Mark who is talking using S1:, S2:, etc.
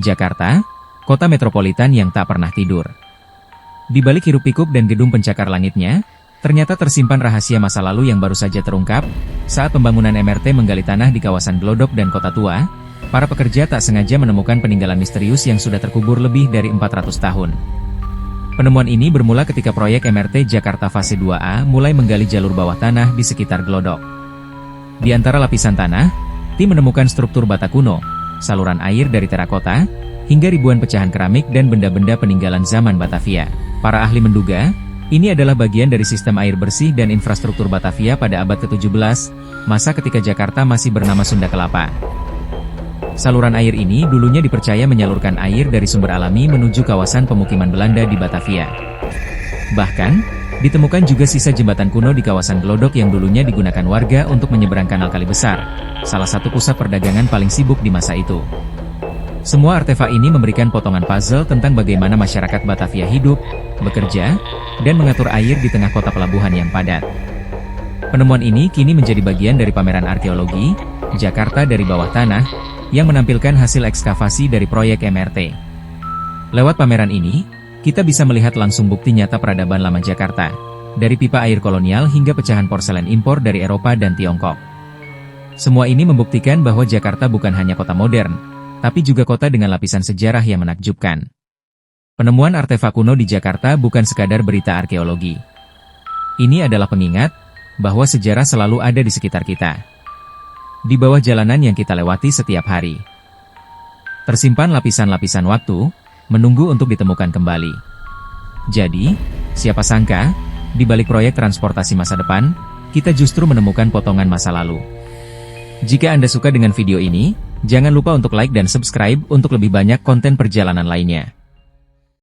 S1: Jakarta, kota metropolitan yang tak pernah tidur. Di balik hiruk-pikuk dan gedung pencakar langitnya, ternyata tersimpan rahasia masa lalu yang baru saja terungkap. Saat pembangunan MRT menggali tanah di kawasan Glodok dan Kota Tua, para pekerja tak sengaja menemukan peninggalan misterius yang sudah terkubur lebih dari 400 tahun. Penemuan ini bermula ketika proyek MRT Jakarta Fase 2A mulai menggali jalur bawah tanah di sekitar Glodok. Di antara lapisan tanah, tim menemukan struktur bata kuno, saluran air dari terakota, hingga ribuan pecahan keramik dan benda-benda peninggalan zaman Batavia. Para ahli menduga, ini adalah bagian dari sistem air bersih dan infrastruktur Batavia pada abad ke-17, masa ketika Jakarta masih bernama Sunda Kelapa. Saluran air ini dulunya dipercaya menyalurkan air dari sumber alami menuju kawasan pemukiman Belanda di Batavia. Bahkan, ditemukan juga sisa jembatan kuno di kawasan Glodok yang dulunya digunakan warga untuk menyeberang Kanal Kali Besar, salah satu pusat perdagangan paling sibuk di masa itu. Semua artefak ini memberikan potongan puzzle tentang bagaimana masyarakat Batavia hidup, bekerja, dan mengatur air di tengah kota pelabuhan yang padat. Penemuan ini kini menjadi bagian dari pameran arkeologi, Jakarta dari Bawah Tanah, yang menampilkan hasil ekskavasi dari proyek MRT. Lewat pameran ini, kita bisa melihat langsung bukti nyata peradaban lama Jakarta, dari pipa air kolonial hingga pecahan porselen impor dari Eropa dan Tiongkok. Semua ini membuktikan bahwa Jakarta bukan hanya kota modern, tapi juga kota dengan lapisan sejarah yang menakjubkan. Penemuan artefak kuno di Jakarta bukan sekadar berita arkeologi. Ini adalah pengingat bahwa sejarah selalu ada di sekitar kita, di bawah jalanan yang kita lewati setiap hari. Tersimpan lapisan-lapisan waktu, menunggu untuk ditemukan kembali. Jadi, siapa sangka, di balik proyek transportasi masa depan, kita justru menemukan potongan masa lalu. Jika Anda suka dengan video ini, jangan lupa untuk like dan subscribe untuk lebih banyak konten perjalanan lainnya.